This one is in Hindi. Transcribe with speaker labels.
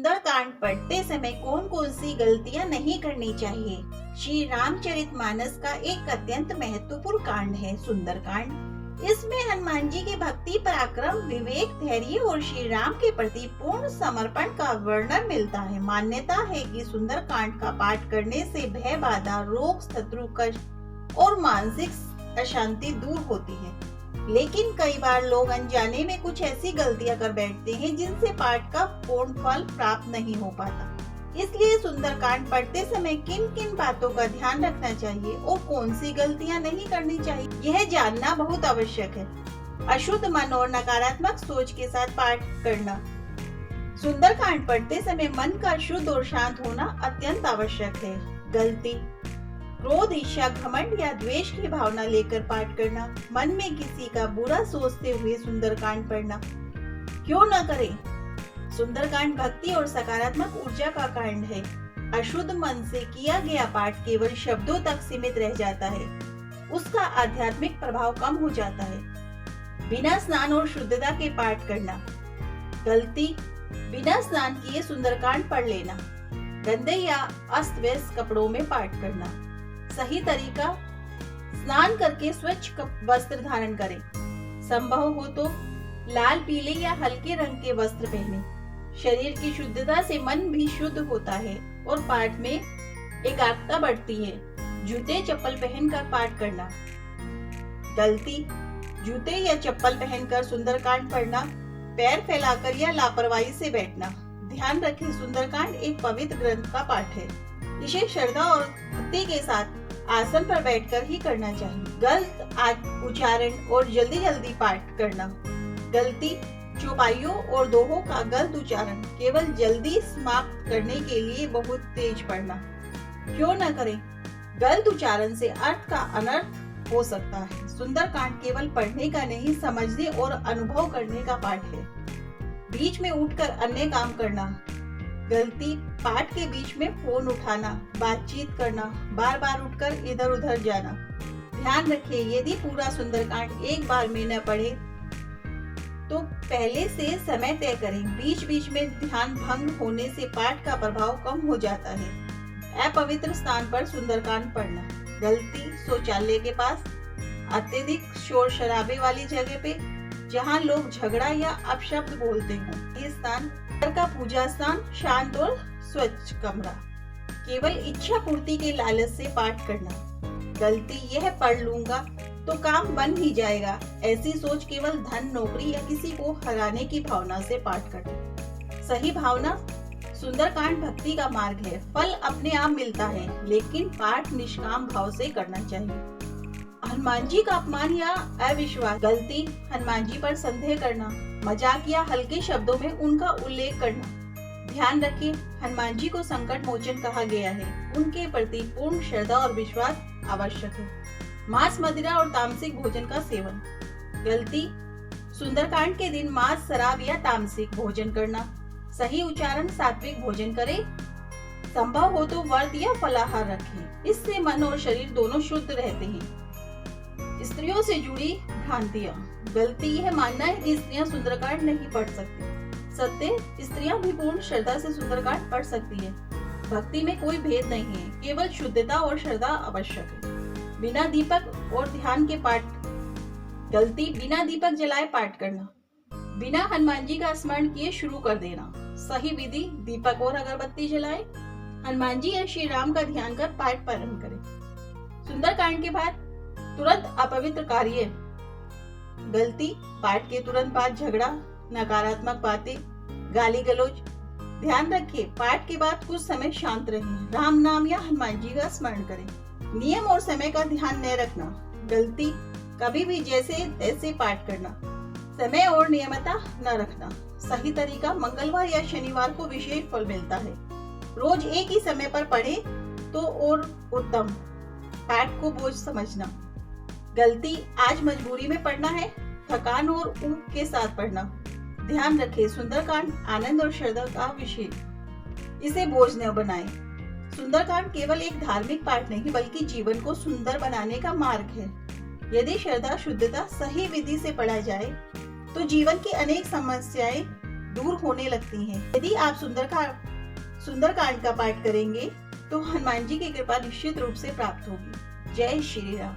Speaker 1: सुंदरकांड पढ़ते समय कौन कौन सी गलतियां नहीं करनी चाहिए। श्री रामचरितमानस का एक अत्यंत महत्वपूर्ण कांड है सुंदरकांड। इसमें हनुमान जी की भक्ति, पराक्रम, विवेक, धैर्य और श्री राम के प्रति पूर्ण समर्पण का वर्णन मिलता है। मान्यता है कि सुंदरकांड का पाठ करने से भय, बाधा, रोग, शत्रु, कष्ट और मानसिक अशांति दूर होती है। लेकिन कई बार लोग अनजाने में कुछ ऐसी गलतियां कर बैठते हैं जिनसे पाठ का पूर्ण फल प्राप्त नहीं हो पाता। इसलिए सुंदरकांड पढ़ते समय किन किन बातों का ध्यान रखना चाहिए और कौन सी गलतियां नहीं करनी चाहिए, यह जानना बहुत आवश्यक है। अशुद्ध मन और नकारात्मक सोच के साथ पाठ करना। सुंदरकांड पढ़ते समय मन का शुद्ध और शांत होना अत्यंत आवश्यक है। गलती: क्रोध, ईर्ष्या, घमंड या द्वेष की भावना लेकर पाठ करना। मन में किसी का बुरा सोचते हुए सुंदरकांड पढ़ना क्यों न करें। सुंदरकांड भक्ति और सकारात्मक ऊर्जा का कांड है। अशुद्ध मन से किया गया पाठ केवल शब्दों तक सीमित रह जाता है, उसका आध्यात्मिक प्रभाव कम हो जाता है। बिना स्नान और शुद्धता के पाठ करना। गलती: बिना स्नान किए सुंदरकांड पढ़ लेना। गंदे या अस्त व्यस्त कपड़ों में पाठ करना। सही तरीका: स्नान करके स्वच्छ वस्त्र धारण करें। संभव हो तो लाल, पीले या हल्के रंग के वस्त्र पहनें। शरीर की शुद्धता से मन भी शुद्ध होता है और पाठ में एकाग्रता बढ़ती है। जूते, चप्पल पहनकर पाठ करना। गलती: जूते या चप्पल पहनकर सुंदरकांड पढ़ना। पैर फैलाकर या लापरवाही से बैठना। ध्यान रखें, सुंदरकांड एक पवित्र ग्रंथ का पाठ है। इसे श्रद्धा और भक्ति के साथ आसन पर बैठकर ही करना चाहिए। गलत उच्चारण और जल्दी जल्दी पाठ करना। गलती: चौपाइयों और दोहों का गलत उच्चारण। केवल जल्दी समाप्त करने के लिए बहुत तेज पढ़ना क्यों न करें। गलत उच्चारण से अर्थ का अनर्थ हो सकता है। सुंदरकांड केवल पढ़ने का नहीं, समझने और अनुभव करने का पाठ है। बीच में उठकर अन्य काम करना। गलती: पाठ के बीच में फोन उठाना, बातचीत करना, बार बार उठकर इधर उधर जाना। ध्यान रखिए, यदि पूरा सुंदरकांड एक बार में न पढ़े तो पहले से समय तय करें। बीच बीच में ध्यान भंग होने से पाठ का प्रभाव कम हो जाता है। अपवित्र स्थान पर सुंदरकांड पढ़ना। गलती: शौचालय के पास, अत्यधिक शोर शराबे वाली जगह पे, जहाँ लोग झगड़ा या अपशब्द बोलते हों। ये स्थान घर का पूजा स्थान, शांत और स्वच्छ कमरा। केवल इच्छा पूर्ति के लालच से पाठ करना। गलती: यह पढ़ लूंगा तो काम बन ही जाएगा। ऐसी सोच केवल धन, नौकरी या किसी को हराने की भावना से पाठ करना। सही भावना: सुंदरकांड भक्ति का मार्ग है। फल अपने आप मिलता है, लेकिन पाठ निष्काम भाव से करना चाहिए। हनुमान जी का अपमान या अविश्वास। गलती: हनुमान जी पर संदेह करना, मजाक या हल्के शब्दों में उनका उल्लेख करना। ध्यान रखिए, हनुमान जी को संकट मोचन कहा गया है। उनके प्रति पूर्ण श्रद्धा और विश्वास आवश्यक है। मांस, मदिरा और तामसिक भोजन का सेवन। गलती: सुंदरकांड के दिन मांस, शराब या तामसिक भोजन करना। सही उच्चारण: सात्विक भोजन करें। संभव हो तो व्रत या फलाहार रखें, इससे मन और शरीर दोनों शुद्ध रहते हैं। स्त्रियों से जुड़ी भ्रांतियां। गलती: यह मानना है कि स्त्रियां सुंदरकांड नहीं पढ़ सकती। सत्य: स्त्रियां भी पूर्ण श्रद्धा से सुंदरकांड पढ़ सकती है। भक्ति में कोई भेद नहीं है, केवल शुद्धता और श्रद्धा आवश्यक है। बिना दीपक और ध्यान के पाठ। गलती: बिना दीपक जलाए पाठ करना। बिना हनुमान जी का स्मरण किए शुरू कर देना। सही विधि: दीपक और अगरबत्ती जलाए, हनुमान जी या श्री राम का ध्यान कर पाठ प्रारंभ करें। सुंदरकांड के बाद तुरंत अपवित्र कार्य। गलती: पाठ के तुरंत बाद झगड़ा, नकारात्मक बातें, गाली गलौज। ध्यान रखिए, पाठ के बाद कुछ समय शांत रहें, राम नाम या हनुमान जी का स्मरण करें। नियम और समय का ध्यान न रखना। गलती: कभी भी जैसे तैसे पाठ करना, समय और नियमता न रखना। सही तरीका: मंगलवार या शनिवार को विशेष फल मिलता है। रोज एक ही समय पर पढ़े तो और उत्तम। पाठ को बोझ समझना। गलती: आज मजबूरी में पढ़ना है, थकान और ऊब के साथ पढ़ना। ध्यान रखें, सुंदरकांड आनंद और श्रद्धा का विषय, इसे बोझ न बनाएं। सुंदरकांड केवल एक धार्मिक पाठ नहीं, बल्कि जीवन को सुंदर बनाने का मार्ग है। यदि श्रद्धा, शुद्धता, सही विधि से पढ़ा जाए तो जीवन की अनेक समस्याएं दूर होने लगती हैं। यदि आप सुंदरकांड का पाठ करेंगे तो हनुमान जी की कृपा निश्चित रूप से प्राप्त होगी। जय श्री राम।